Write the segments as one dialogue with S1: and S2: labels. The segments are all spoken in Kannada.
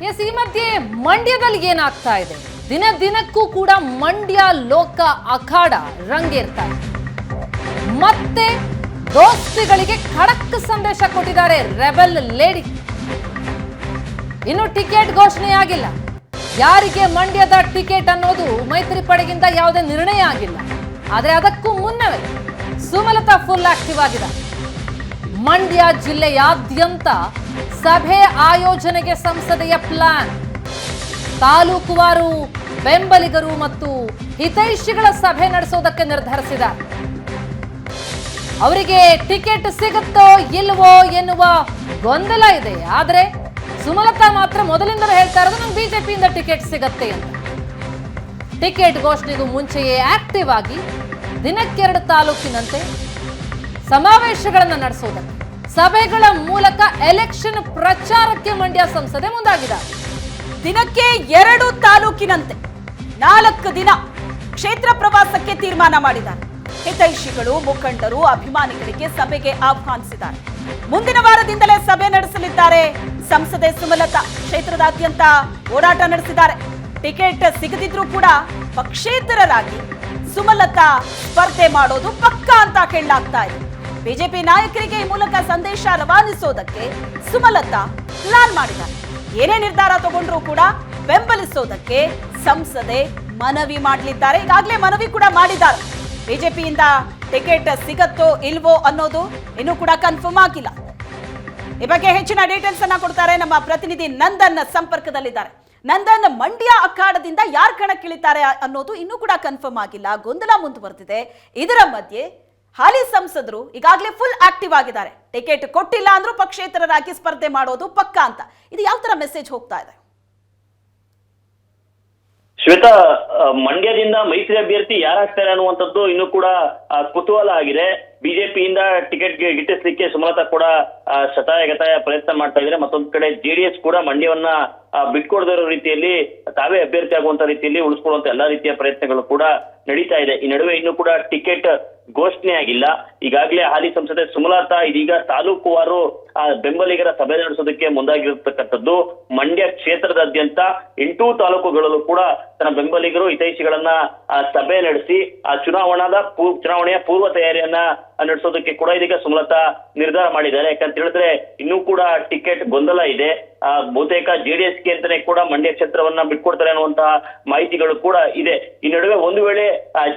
S1: ಎಸ್, ಈ ಮಧ್ಯೆ ಮಂಡ್ಯದಲ್ಲಿ ಏನಾಗ್ತಾ ಇದೆ? ದಿನ ದಿನಕ್ಕೂ ಕೂಡ ಮಂಡ್ಯ ಲೋಕ ಅಖಾಡ ರಂಗೇರ್ತಾ ಇದೆ. ಮತ್ತೆ ದೋಸ್ತಿಗಳಿಗೆ ಖಡಕ್ ಸಂದೇಶ ಕೊಟ್ಟಿದ್ದಾರೆ ರೆಬೆಲ್ ಲೇಡಿ. ಇನ್ನು ಟಿಕೆಟ್ ಘೋಷಣೆ ಆಗಿಲ್ಲ. ಯಾರಿಗೆ ಮಂಡ್ಯದ ಟಿಕೆಟ್ ಅನ್ನೋದು ಮೈತ್ರಿ ಪಡೆಗಿಂದ ಯಾವುದೇ ನಿರ್ಣಯ ಆಗಿಲ್ಲ. ಆದರೆ ಅದಕ್ಕೂ ಮುನ್ನವೇ ಸುಮಲತಾ ಫುಲ್ ಆಕ್ಟಿವ್ ಆಗಿದೆ. ಮಂಡ್ಯ ಜಿಲ್ಲೆಯಾದ್ಯಂತ ಸಭೆ ಆಯೋಜನೆಗೆ ಸಂಸದೆಯ ಪ್ಲಾನ್. ತಾಲೂಕುವಾರು ಬೆಂಬಲಿಗರು ಮತ್ತು ಹಿತೈಷಿಗಳ ಸಭೆ ನಡೆಸೋದಕ್ಕೆ ನಿರ್ಧರಿಸಿದ್ದಾರೆ. ಅವರಿಗೆ ಟಿಕೆಟ್ ಸಿಗುತ್ತೋ ಇಲ್ವೋ ಎನ್ನುವ ಗೊಂದಲ ಇದೆ. ಆದರೆ ಸುಮಲತಾ ಮಾತ್ರ ಮೊದಲಿಂದಲೂ ಹೇಳ್ತಾ ಇರೋದು ನಂಗೆ ಬಿಜೆಪಿಯಿಂದ ಟಿಕೆಟ್ ಸಿಗತ್ತೆ ಅಂತ. ಟಿಕೆಟ್ ಘೋಷಣೆಗೂ ಮುಂಚೆಯೇ ಆಕ್ಟಿವ್ ಆಗಿ ದಿನಕ್ಕೆರಡು ತಾಲೂಕಿನಂತೆ ಸಮಾವೇಶಗಳನ್ನು ನಡೆಸೋದಕ್ಕೆ, ಸಭೆಗಳ ಮೂಲಕ ಎಲೆಕ್ಷನ್ ಪ್ರಚಾರಕ್ಕೆ ಮಂಡ್ಯ ಸಂಸದೆ ಮುಂದಾಗಿದ್ದಾರೆ.
S2: ದಿನಕ್ಕೆ 2 ತಾಲೂಕಿನಂತೆ 4 ದಿನ ಕ್ಷೇತ್ರ ಪ್ರವಾಸಕ್ಕೆ ತೀರ್ಮಾನ ಮಾಡಿದ್ದಾರೆ. ಹಿತೈಷಿಗಳು, ಮುಖಂಡರು, ಅಭಿಮಾನಿಗಳಿಗೆ ಸಭೆಗೆ ಆಹ್ವಾನಿಸಿದ್ದಾರೆ. ಮುಂದಿನ ವಾರದಿಂದಲೇ ಸಭೆ ನಡೆಸಲಿದ್ದಾರೆ ಸಂಸದೆ ಸುಮಲತಾ. ಕ್ಷೇತ್ರದಾದ್ಯಂತ ಓಡಾಟ ನಡೆಸಿದ್ದಾರೆ. ಟಿಕೆಟ್ ಸಿಗದಿದ್ರೂ ಕೂಡ ಪಕ್ಷೇತರರಾಗಿ ಸುಮಲತಾ ಸ್ಪರ್ಧೆ ಮಾಡೋದು ಪಕ್ಕಾ ಅಂತ ಹೇಳಲಾಗ್ತಾ ಇದೆ. ಬಿಜೆಪಿ ನಾಯಕರಿಗೆ ಈ ಮೂಲಕ ಸಂದೇಶ ರವಾನಿಸೋದಕ್ಕೆ ಸುಮಲತಾ ಪ್ಲಾನ್ ಮಾಡಿದ್ದಾರೆ. ಏನೇ ನಿರ್ಧಾರ ತಗೊಂಡ್ರೂ ಕೂಡ ಬೆಂಬಲಿಸೋದಕ್ಕೆ ಸಂಸದೆ ಮನವಿ ಮಾಡಲಿದ್ದಾರೆ. ಈಗಾಗಲೇ ಮನವಿ ಕೂಡ ಮಾಡಿದ್ದಾರೆ. ಬಿಜೆಪಿಯಿಂದ ಟಿಕೆಟ್ ಸಿಗತ್ತೋ ಇಲ್ವೋ ಅನ್ನೋದು ಇನ್ನೂ ಕೂಡ ಕನ್ಫರ್ಮ್ ಆಗಿಲ್ಲ. ಈ ಬಗ್ಗೆ ಹೆಚ್ಚಿನ ಡೀಟೇಲ್ಸ್ ಅನ್ನ ಕೊಡ್ತಾರೆ ನಮ್ಮ ಪ್ರತಿನಿಧಿ ನಂದನ್ ಸಂಪರ್ಕದಲ್ಲಿದ್ದಾರೆ. ನಂದನ್, ಮಂಡ್ಯ ಅಖಾಡದಿಂದ ಯಾರು ಕಣಕ್ಕಿಳಿತಾರೆ ಅನ್ನೋದು ಇನ್ನೂ ಕೂಡ ಕನ್ಫರ್ಮ್ ಆಗಿಲ್ಲ. ಗೊಂದಲ ಮುಂದುವರೆದಿದೆ. ಇದರ ಮಧ್ಯೆ ಹಾಲಿ ಸಂಸದರು ಈಗಾಗಲೇ ಫುಲ್ ಆಕ್ಟಿವ್ ಆಗಿದ್ದಾರೆ. ಟಿಕೆಟ್ ಕೊಟ್ಟಿಲ್ಲ ಅಂದ್ರೂ ಪಕ್ಷೇತರರಾಗಿ ಸ್ಪರ್ಧೆ ಮಾಡೋದು ಪಕ್ಕಾ ಅಂತ. ಇದು ಯಾವ ತರ ಮೆಸೇಜ್ ಹೋಗ್ತಾ ಇದೆ?
S3: ಶ್ವೇತಾ, ಮಂಡ್ಯದಿಂದ ಮೈತ್ರಿ ಅಭ್ಯರ್ಥಿ ಯಾರಾಗ್ತಾರೆ ಅನ್ನುವಂಥದ್ದು ಇನ್ನೂ ಕೂಡ ಕುತೂಹಲ ಆಗಿದೆ. ಬಿಜೆಪಿಯಿಂದ ಟಿಕೆಟ್ ಗಿಟ್ಟಿಸ್ಲಿಕ್ಕೆ ಸುಮಲತಾ ಕೂಡ ಶತಾಯಗತಾಯ ಪ್ರಯತ್ನ ಮಾಡ್ತಾ ಇದ್ದಾರೆ. ಮತ್ತೊಂದು ಕಡೆ ಜೆಡಿಎಸ್ ಕೂಡ ಮಂಡ್ಯವನ್ನ ಬಿಟ್ಕೊಡದಿರೋ ರೀತಿಯಲ್ಲಿ ತಾವೇ ಅಭ್ಯರ್ಥಿ ಆಗುವಂತ ರೀತಿಯಲ್ಲಿ ಉಳಿಸ್ಕೊಳ್ಳುವಂತ ಎಲ್ಲಾ ರೀತಿಯ ಪ್ರಯತ್ನಗಳು ಕೂಡ ನಡೀತಾ ಇದೆ. ಈ ನಡುವೆ ಇನ್ನೂ ಕೂಡ ಟಿಕೆಟ್ ಘೋಷಣೆ ಆಗಿಲ್ಲ. ಈಗಾಗಲೇ ಹಾಲಿ ಸಂಸದೆ ಸುಮಲತಾ ಇದೀಗ ತಾಲೂಕುವಾರು ಬೆಂಬಲಿಗರ ಸಭೆ ನಡೆಸೋದಕ್ಕೆ ಮುಂದಾಗಿರತಕ್ಕಂಥದ್ದು. ಮಂಡ್ಯ ಕ್ಷೇತ್ರದಾದ್ಯಂತ 8 ತಾಲೂಕುಗಳಲ್ಲೂ ಕೂಡ ತನ್ನ ಬೆಂಬಲಿಗರು, ಹಿತೈಷಿಗಳನ್ನ ಸಭೆ ನಡೆಸಿ ಆ ಚುನಾವಣೆಯ ಪೂರ್ವ ತಯಾರಿಯನ್ನ ನಡೆಸೋದಕ್ಕೆ ಕೂಡ ಇದೀಗ ಸುಮಲತಾ ನಿರ್ಧಾರ ಮಾಡಿದ್ದಾರೆ. ಯಾಕಂತ ಹೇಳಿದ್ರೆ ಇನ್ನೂ ಕೂಡ ಟಿಕೆಟ್ ಗೊಂದಲ ಇದೆ. ಬಹುತೇಕ ಜೆಡಿಎಸ್ಗೆ ಅಂತಾನೆ ಕೂಡ ಮಂಡ್ಯ ಕ್ಷೇತ್ರವನ್ನ ಬಿಟ್ಕೊಡ್ತಾರೆ ಅನ್ನುವಂತಹ ಮಾಹಿತಿಗಳು ಕೂಡ ಇದೆ. ಈ ನಡುವೆ ಒಂದು ವೇಳೆ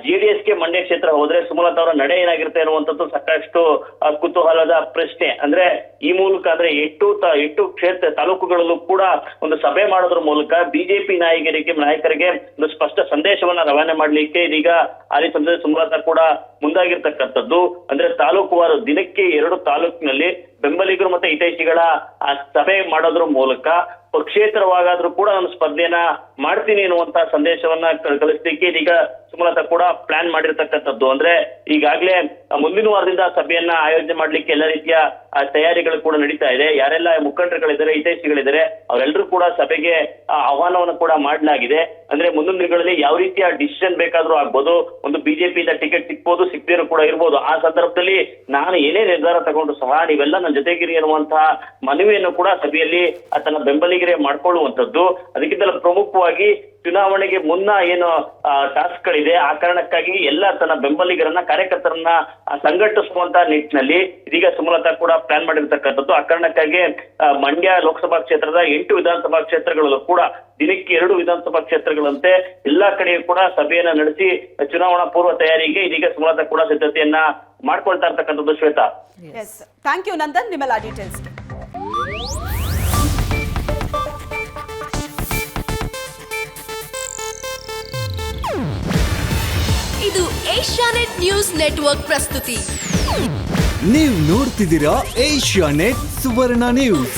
S3: ಜೆಡಿಎಸ್ಗೆ ಮಂಡ್ಯ ಕ್ಷೇತ್ರ ಹೋದ್ರೆ ಸುಮಲತಾ ಅವರ ನಡೆ ಏನಾಗಿರುತ್ತೆ ಅನ್ನುವಂಥದ್ದು ಸಾಕಷ್ಟು ಕುತೂಹಲದ ಪ್ರಶ್ನೆ. ಅಂದ್ರೆ ಈ ಮೂಲಕ ಅಂದ್ರೆ 8 ಕ್ಷೇತ್ರ ತಾಲೂಕುಗಳಲ್ಲೂ ಕೂಡ ಒಂದು ಸಭೆ ಮಾಡೋದ್ರ ಮೂಲಕ ಬಿಜೆಪಿ ನಾಯಕರಿಗೆ ಒಂದು ಸ್ಪಷ್ಟ ಸಂದೇಶವನ್ನ ರವಾನೆ ಮಾಡ್ಲಿಕ್ಕೆ ಇದೀಗ ಹಾಲಿ ಸಂಸದೆ ಸುಮಲತಾ ಕೂಡ ಮುಂದಾಗಿರ್ತಕ್ಕಂಥದ್ದು. ಅಂದ್ರೆ ತಾಲೂಕುವಾರು ದಿನಕ್ಕೆ 2 ತಾಲೂಕಿನಲ್ಲಿ ಬೆಂಬಲಿಗರು ಮತ್ತೆ ಹಿತೈಷಿಗಳ ಸಭೆ ಮಾಡೋದ್ರ ಮೂಲಕ ಪಕ್ಷೇತರವಾಗಾದ್ರೂ ಕೂಡ ನಾನು ಸ್ಪರ್ಧೆಯನ್ನ ಮಾಡ್ತೀನಿ ಎನ್ನುವಂತ ಸಂದೇಶವನ್ನ ಕಳಿಸ್ಲಿಕ್ಕೆ ಇದೀಗ ಸುಮಲತಾ ಕೂಡ ಪ್ಲಾನ್ ಮಾಡಿರ್ತಕ್ಕಂಥದ್ದು. ಅಂದ್ರೆ ಈಗಾಗಲೇ ಮುಂದಿನ ವಾರದಿಂದ ಸಭೆಯನ್ನ ಆಯೋಜನೆ ಮಾಡ್ಲಿಕ್ಕೆ ಎಲ್ಲ ರೀತಿಯ ತಯಾರಿಗಳು ಕೂಡ ನಡೀತಾ ಇದೆ. ಯಾರೆಲ್ಲ ಮುಖಂಡರುಗಳಿದ್ದಾರೆ, ಹಿತೈಷಿಗಳಿದ್ದಾರೆ, ಅವರೆಲ್ಲರೂ ಕೂಡ ಸಭೆಗೆ ಆಹ್ವಾನವನ್ನು ಕೂಡ ಮಾಡಲಾಗಿದೆ. ಅಂದ್ರೆ ಮುಂದಿನ ದಿನಗಳಲ್ಲಿ ಯಾವ ರೀತಿಯ ಡಿಸಿಷನ್ ಬೇಕಾದ್ರೂ ಆಗ್ಬೋದು. ಒಂದು ಬಿಜೆಪಿಯಿಂದ ಟಿಕೆಟ್ ಸಿಕ್ಬೋದು, ಸಿಕ್ತಿರೋ ಕೂಡ ಇರ್ಬೋದು. ಆ ಸಂದರ್ಭದಲ್ಲಿ ನಾನು ಏನೇ ನಿರ್ಧಾರ ತಗೊಂಡ್ರು ಸಹ ನೀವೆಲ್ಲ ನನ್ನ ಜೊತೆಗಿರಿ ಎನ್ನುವಂತಹ ಮನವಿಯನ್ನು ಕೂಡ ಸಭೆಯಲ್ಲಿ ತನ್ನ ಬೆಂಬಲಿಗರೇ ಮಾಡ್ಕೊಳ್ಳುವಂಥದ್ದು. ಅದಕ್ಕಿಂತ ಪ್ರಮುಖವಾಗಿ ಚುನಾವಣೆಗೆ ಮುನ್ನ ಏನು ಟಾಸ್ಕ್ ಗಳಿದೆ, ಆ ಕಾರಣಕ್ಕಾಗಿ ಎಲ್ಲ ತನ್ನ ಬೆಂಬಲಿಗರನ್ನ, ಕಾರ್ಯಕರ್ತರನ್ನ ಸಂಘಟಿಸುವಂತ ನಿಟ್ಟಿನಲ್ಲಿ ಇದೀಗ ಸುಮಲತಾ ಕೂಡ ಪ್ಲಾನ್ ಮಾಡಿರ್ತಕ್ಕಂಥದ್ದು. ಆ ಕಾರಣಕ್ಕಾಗಿ ಮಂಡ್ಯ ಲೋಕಸಭಾ ಕ್ಷೇತ್ರದ 8 ವಿಧಾನಸಭಾ ಕ್ಷೇತ್ರಗಳಲ್ಲೂ ಕೂಡ ದಿನಕ್ಕೆ 2 ವಿಧಾನಸಭಾ ಕ್ಷೇತ್ರಗಳಂತೆ ಎಲ್ಲಾ ಕಡೆಯೂ ಕೂಡ ಸಭೆಯನ್ನ ನಡೆಸಿ ಚುನಾವಣಾ ಪೂರ್ವ ತಯಾರಿಗೆ ಇದೀಗ ಸುಮಲತಾ ಕೂಡ ಸಿದ್ಧತೆಯನ್ನ ಮಾಡ್ಕೊಳ್ತಾ ಇರ್ತಕ್ಕಂಥದ್ದು. ಶ್ವೇತಾ,
S2: ಥ್ಯಾಂಕ್ ಯು ನಂದನ್, ನಿಮ್ಮೆಲ್ಲ ಡೀಟೇಲ್ಸ್.
S4: ಇದು ಏಷ್ಯಾನೆಟ್ ನ್ಯೂಸ್ ನೆಟ್ವರ್ಕ್ ಪ್ರಸ್ತುತಿ.
S5: ನೀವು ನೋಡ್ತಿದ್ದೀರಾ ಏಷ್ಯಾನೆಟ್ ಸುವರ್ಣ ನ್ಯೂಸ್.